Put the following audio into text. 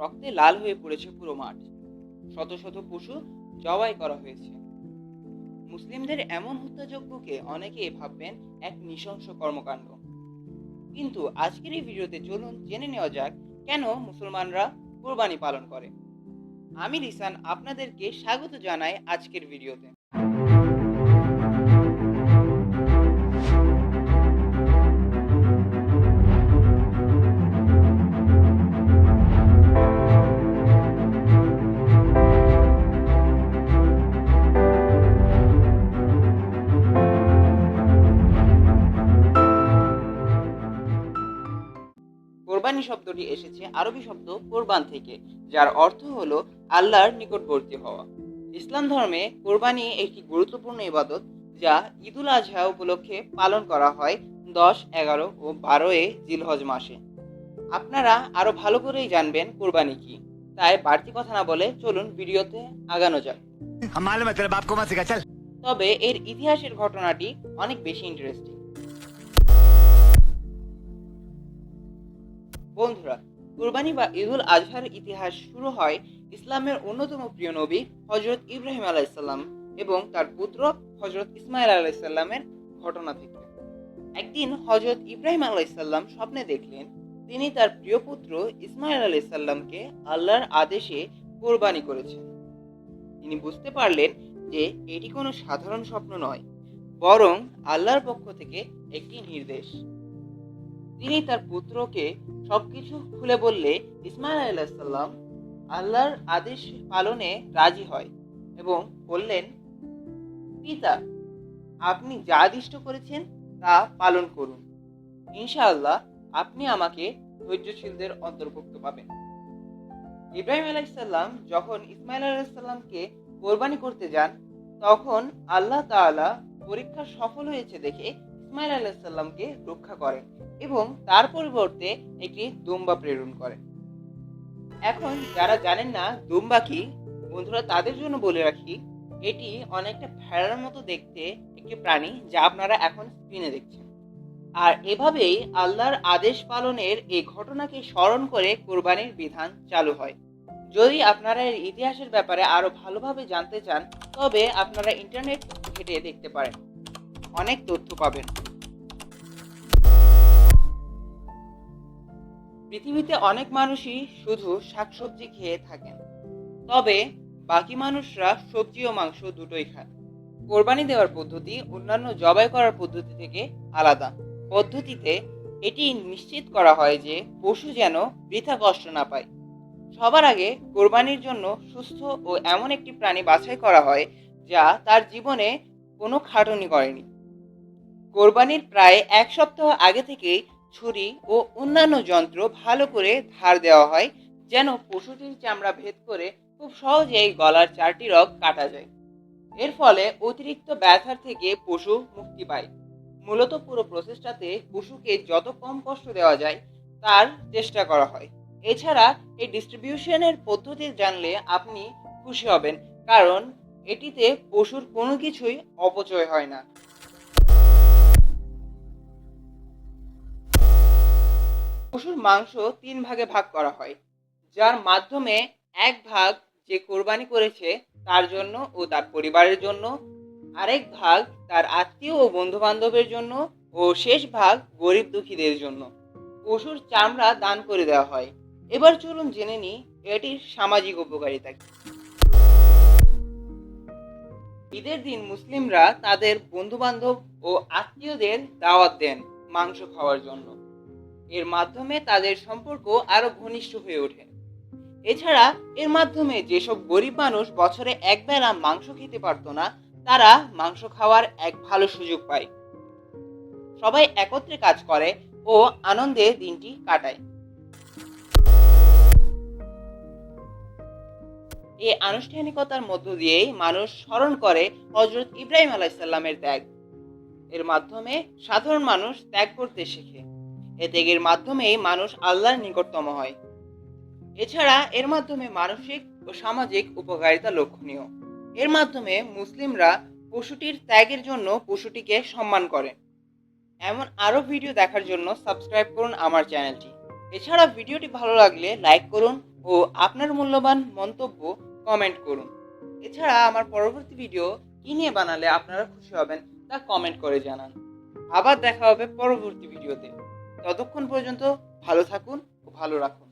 রক্তে লাল হয়ে পড়েছে পুরো মাঠ। শত শত পশু জবাই করা হয়েছে। মুসলিমদের এমন হত্যাযজ্ঞকে অনেকেই ভাববেন এক নৃশংস কর্মকাণ্ড, কিন্তু আজকের এই ভিডিওতে চলুন জেনে নেওয়া যাক কেন মুসলমানরা কোরবানি পালন করে। আমি রিসান আপনাদেরকে স্বাগত জানাই আজকের ভিডিওতে। কোরবানি শব্দটি এসেছে আরবি শব্দ কোরবান থেকে, যার অর্থ হলো আল্লাহর নিকটবর্তী হওয়া। ইসলাম ধর্মে কোরবানি একটি গুরুত্বপূর্ণ ইবাদত, যা ঈদুল আজহা উপলক্ষে পালন করা হয় 10, 11 ও 12 জিলহজ মাসে। আপনারা আরো ভালো করেই জানবেন কোরবানি কি, তাই বাড়তি কথা না বলে চলুন ভিডিওতে আগানো যাক। তবে এর ইতিহাসের ঘটনাটি অনেক বেশি ইন্টারেস্টিং। বন্ধুরা, কুরবানি বা ঈদুল আজহার ইতিহাস শুরু হয় ইসলামের অন্যতম প্রিয় নবী হজরত ইব্রাহিম আলাইসাল্লাম এবং তার পুত্র হজরত ইসমাইল আলাইসাল্লামের ঘটনা থেকে। একদিন হজরত ইব্রাহিম আলাইসাল্লাম স্বপ্নে দেখলেন তিনি তার প্রিয় পুত্র ইসমাইল আলাইসাল্লামকে আল্লাহর আদেশে কোরবানি করেছেন। তিনি বুঝতে পারলেন যে এটি কোনো সাধারণ স্বপ্ন নয়, বরং আল্লাহর পক্ষ থেকে একটি নির্দেশ। তিনি তার পুত্রকে সবকিছু খুলে বললে ইসমাইল আলাইহিসসালাম আল্লাহর আদেশ পালনে রাজি হয় এবং বললেন, পিতা, আপনি যা আদিষ্ট করেছেন তা পালন করুন। ইনশাআল্লাহ আপনি আমাকে ধৈর্যশীলদের অন্তর্ভুক্ত পাবেন। ইব্রাহিম আলাইহিসসালাম যখন ইসমাইল আলাইহিসসালামকে কোরবানি করতে যান, তখন আল্লাহ তাআলা পরীক্ষা সফল হয়েছে দেখে ইসমাইল আলাইহিসসালামকে রক্ষা করেন এবং তার পরিবর্তে একটি দুম্বা প্রেরণ করেন। এখন যারা জানেন না দুম্বা কি, বন্ধুরা তাদের জন্য বলে রাখি, এটি অনেকটা ভেড়ার মতো দেখতে একটি প্রাণী, যা আপনারা এখন স্ক্রিনে দেখছেন। আর এভাবেই আল্লাহর আদেশ পালনের এই ঘটনাকে স্মরণ করে কোরবানির বিধান চালু হয়। যদি আপনারা এর ইতিহাসের ব্যাপারে আরো ভালোভাবে জানতে চান, তবে আপনারা ইন্টারনেট ঘেঁটে দেখতে পারেন, অনেক তথ্য পাবেন। পৃথিবীতে অনেক মানুষই শুধু শাকসবজি খেয়ে থাকেন, তবে বাকি মানুষরা সবজি ও মাংস দুটোই খায়। কোরবানি দেওয়ার পদ্ধতি অন্যান্য জবাই করার পদ্ধতি থেকে আলাদা। পদ্ধতিতে এটি নিশ্চিত করা হয় যে পশু যেন বৃথা কষ্ট না পায়। সবার আগে কোরবানির জন্য সুস্থ ও এমন একটি প্রাণী বাছাই করা হয় যা তার জীবনে কোনো খাটুনি করেনি। কোরবানির প্রায় 1 সপ্তাহ আগে থেকেই ছুরি ও অন্যান্য যন্ত্র ভালো করে ধার দেওয়া হয়, যেন পশুটির চামড়া ভেদ করে খুব সহজেই গলার 4টি রগ কাটা যায়। এর ফলে অতিরিক্ত ব্যথার থেকে পশু মুক্তি পায়। মূলত পুরো প্রসেসটাতে পশুকে যত কম কষ্ট দেওয়া যায় তার চেষ্টা করা হয়। এছাড়া এই ডিস্ট্রিবিউশনের পদ্ধতি জানলে আপনি খুশি হবেন, কারণ এটিতে পশুর কোনো কিছুই অপচয় হয় না। পশুর মাংস 3 ভাগে ভাগ করা হয়, যার মাধ্যমে 1 ভাগ যে কোরবানি করেছে তার জন্য ও তার পরিবারের জন্য, আরেক ভাগ তার আত্মীয় ও বন্ধু বান্ধবের জন্য, ও শেষ ভাগ গরিব দুঃখীদের জন্য। পশুর চামড়া দান করে দেওয়া হয়। এবার চলুন জেনে নিই এটির সামাজিক উপকারিতা কি। ঈদের দিন মুসলিমরা তাদের বন্ধু বান্ধব ও আত্মীয়দের দাওয়াত দেন মাংস খাওয়ার জন্য। এর মাধ্যমে তাদের সম্পর্ক আরো ঘনিষ্ঠ হয়ে ওঠে। এছাড়া এর মাধ্যমে যেসব গরিব মানুষ বছরে একবেলা মাংস খেতে পারতো না, তারা মাংস খাওয়ার এক ভালো সুযোগ পায়। সবাই একত্রে কাজ করে ও আনন্দে দিনটি কাটায়। এই আনুষ্ঠানিকতার মধ্য দিয়েই মানুষ স্মরণ করে হযরত ইব্রাহিম আলাইহিসসালামের ত্যাগ। এর মাধ্যমে সাধারণ মানুষ ত্যাগ করতে শেখে। এ ত্যাগের মাধ্যমেই মানুষ আল্লাহর নিকটতম হয়। এছাড়া এর মাধ্যমে মানসিক ও সামাজিক উপকারিতা লক্ষণীয়। এর মাধ্যমে মুসলিমরা পশুটির ত্যাগের জন্য পশুটিকে সম্মান করে। এমন আরো ভিডিও দেখার জন্য সাবস্ক্রাইব করুন আমার চ্যানেলটি। এছাড়া ভিডিওটি ভালো লাগলে লাইক করুন ও আপনার মূল্যবান মন্তব্য কমেন্ট করুন। এছাড়া আমার পরবর্তী ভিডিও কী নিয়ে বানালে আপনারা খুশি হবেন তা কমেন্ট করে জানান। আবার দেখা হবে পরবর্তী ভিডিওতে। ততক্ষণ পর্যন্ত ভালো থাকুন ও ভালো রাখুন।